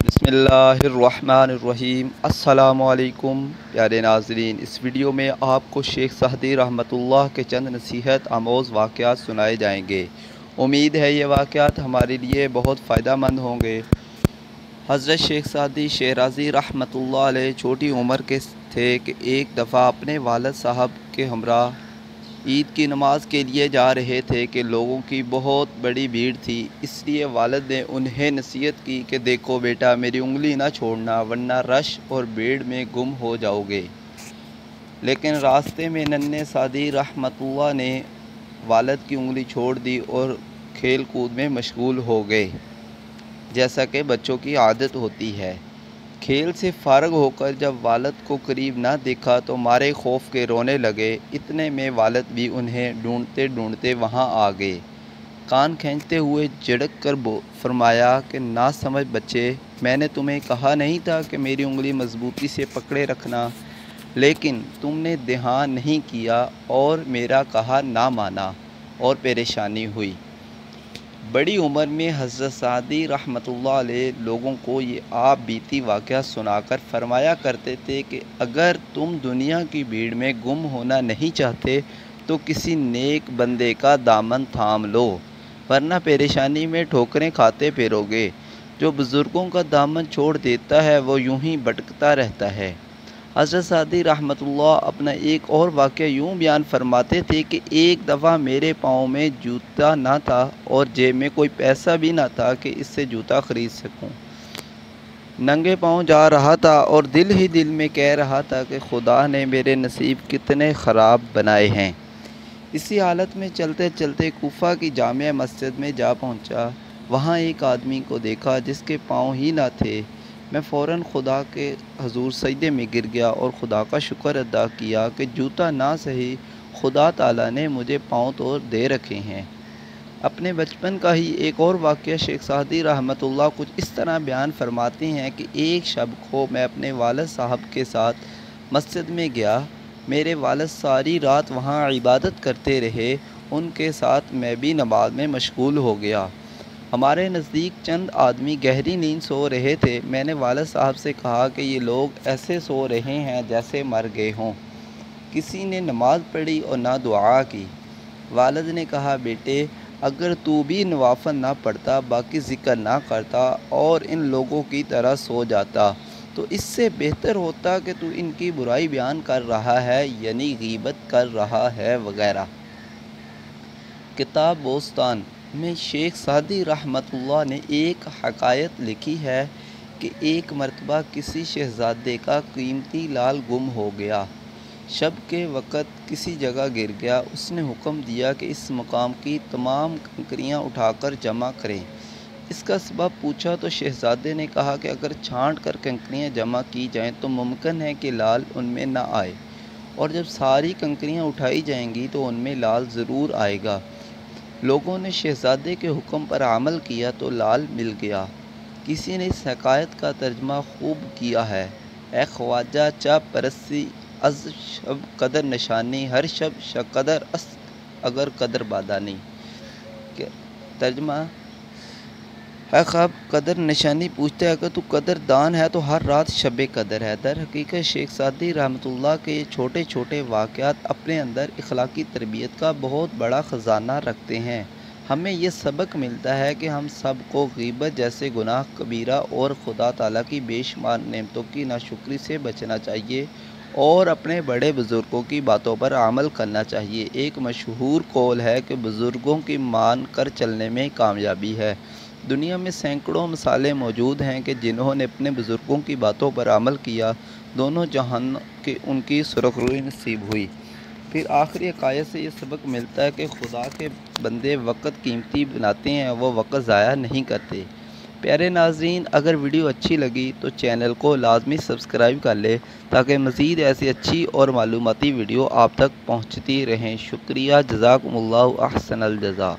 بسم اللہ الرحمن الرحیم۔ السلام علیکم پیارے ناظرین، اس ویڈیو میں آپ کو شیخ سعدی رحمۃ اللہ کے چند نصیحت آموز واقعات سنائے جائیں گے۔ امید ہے یہ واقعات ہمارے لیے بہت فائدہ مند ہوں گے۔ حضرت شیخ سعدی شیرازی رحمۃ اللہ علیہ چھوٹی عمر کے تھے کہ ایک دفعہ اپنے والد صاحب کے ہمراہ عید کی نماز کے لیے جا رہے تھے کہ لوگوں کی بہت بڑی بھیڑ تھی، اس لیے والد نے انہیں نصیحت کی کہ دیکھو بیٹا، میری انگلی نہ چھوڑنا ورنہ رش اور بھیڑ میں گم ہو جاؤ گے۔ لیکن راستے میں ننھے سعدی رحمۃ اللہ نے والد کی انگلی چھوڑ دی اور کھیل کود میں مشغول ہو گئے، جیسا کہ بچوں کی عادت ہوتی ہے۔ کھیل سے فارغ ہو کر جب والد کو قریب نہ دیکھا تو مارے خوف کے رونے لگے۔ اتنے میں والد بھی انہیں ڈھونڈتے ڈھونڈتے وہاں آ گئے۔ کان کھینچتے ہوئے جھڑک کر فرمایا کہ ناسمجھ بچے، میں نے تمہیں کہا نہیں تھا کہ میری انگلی مضبوطی سے پکڑے رکھنا، لیکن تم نے دھیان نہیں کیا اور میرا کہا نہ مانا اور پریشانی ہوئی۔ بڑی عمر میں حضرت سعدی رحمۃ اللہ علیہ لوگوں کو یہ آپ بیتی واقعہ سنا کر فرمایا کرتے تھے کہ اگر تم دنیا کی بھیڑ میں گم ہونا نہیں چاہتے تو کسی نیک بندے کا دامن تھام لو، ورنہ پریشانی میں ٹھوکریں کھاتے پھرو گے۔ جو بزرگوں کا دامن چھوڑ دیتا ہے وہ یوں ہی بھٹکتا رہتا ہے۔ حضرت سعدی رحمۃ اللہ اپنا ایک اور واقعہ یوں بیان فرماتے تھے کہ ایک دفعہ میرے پاؤں میں جوتا نہ تھا اور جیب میں کوئی پیسہ بھی نہ تھا کہ اس سے جوتا خرید سکوں۔ ننگے پاؤں جا رہا تھا اور دل ہی دل میں کہہ رہا تھا کہ خدا نے میرے نصیب کتنے خراب بنائے ہیں۔ اسی حالت میں چلتے چلتے کوفہ کی جامع مسجد میں جا پہنچا۔ وہاں ایک آدمی کو دیکھا جس کے پاؤں ہی نہ تھے۔ میں فوراً خدا کے حضور سجدے میں گر گیا اور خدا کا شکر ادا کیا کہ جوتا نہ سہی خدا تعالیٰ نے مجھے پاؤں تو دے رکھے ہیں۔ اپنے بچپن کا ہی ایک اور واقعہ شیخ سعدی رحمۃ اللہ کچھ اس طرح بیان فرماتے ہیں کہ ایک شب کو میں اپنے والد صاحب کے ساتھ مسجد میں گیا۔ میرے والد ساری رات وہاں عبادت کرتے رہے، ان کے ساتھ میں بھی نماز میں مشغول ہو گیا۔ ہمارے نزدیک چند آدمی گہری نیند سو رہے تھے۔ میں نے والد صاحب سے کہا کہ یہ لوگ ایسے سو رہے ہیں جیسے مر گئے ہوں۔ کسی نے نماز پڑھی اور نہ دعا کی۔ والد نے کہا بیٹے، اگر تو بھی نوافل نہ پڑھتا، باقی ذکر نہ کرتا اور ان لوگوں کی طرح سو جاتا تو اس سے بہتر ہوتا کہ تو ان کی برائی بیان کر رہا ہے، یعنی غیبت کر رہا ہے وغیرہ۔ کتاب بوستان میں شیخ سعدی رحمۃ اللہ نے ایک حکایت لکھی ہے کہ ایک مرتبہ کسی شہزادے کا قیمتی لال گم ہو گیا۔ شب کے وقت کسی جگہ گر گیا۔ اس نے حکم دیا کہ اس مقام کی تمام کنکریاں اٹھا کر جمع کریں۔ اس کا سبب پوچھا تو شہزادے نے کہا کہ اگر چھانٹ کر کنکریاں جمع کی جائیں تو ممکن ہے کہ لال ان میں نہ آئے، اور جب ساری کنکریاں اٹھائی جائیں گی تو ان میں لال ضرور آئے گا۔ لوگوں نے شہزادے کے حکم پر عمل کیا تو لال مل گیا۔ کسی نے اس حکایت کا ترجمہ خوب کیا ہے: اے خواجہ چا پرستی از شب قدر نشانی، ہر شب قدر است اگر قدر بادانی۔ ترجمہ: اے خواب قدر نشانی پوچھتا ہے، اگر تو قدر دان ہے تو ہر رات شب قدر ہے۔ در حقیقت شیخ سعدی رحمۃ اللہ کے یہ چھوٹے چھوٹے واقعات اپنے اندر اخلاقی تربیت کا بہت بڑا خزانہ رکھتے ہیں۔ ہمیں یہ سبق ملتا ہے کہ ہم سب کو غیبت جیسے گناہ کبیرہ اور خدا تعالیٰ کی بے شمار نعمتوں کی ناشکری سے بچنا چاہیے اور اپنے بڑے بزرگوں کی باتوں پر عمل کرنا چاہیے۔ ایک مشہور قول ہے کہ بزرگوں کی مان کر چلنے میں کامیابی ہے۔ دنیا میں سینکڑوں مثالیں موجود ہیں کہ جنہوں نے اپنے بزرگوں کی باتوں پر عمل کیا، دونوں جہان کے ان کی سرخروئی نصیب ہوئی۔ پھر آخری حکایت سے یہ سبق ملتا ہے کہ خدا کے بندے وقت قیمتی بناتے ہیں، وہ وقت ضائع نہیں کرتے۔ پیارے ناظرین، اگر ویڈیو اچھی لگی تو چینل کو لازمی سبسکرائب کر لیں تاکہ مزید ایسی اچھی اور معلوماتی ویڈیو آپ تک پہنچتی رہیں۔ شکریہ، جزاکم اللہ احسن الجزا۔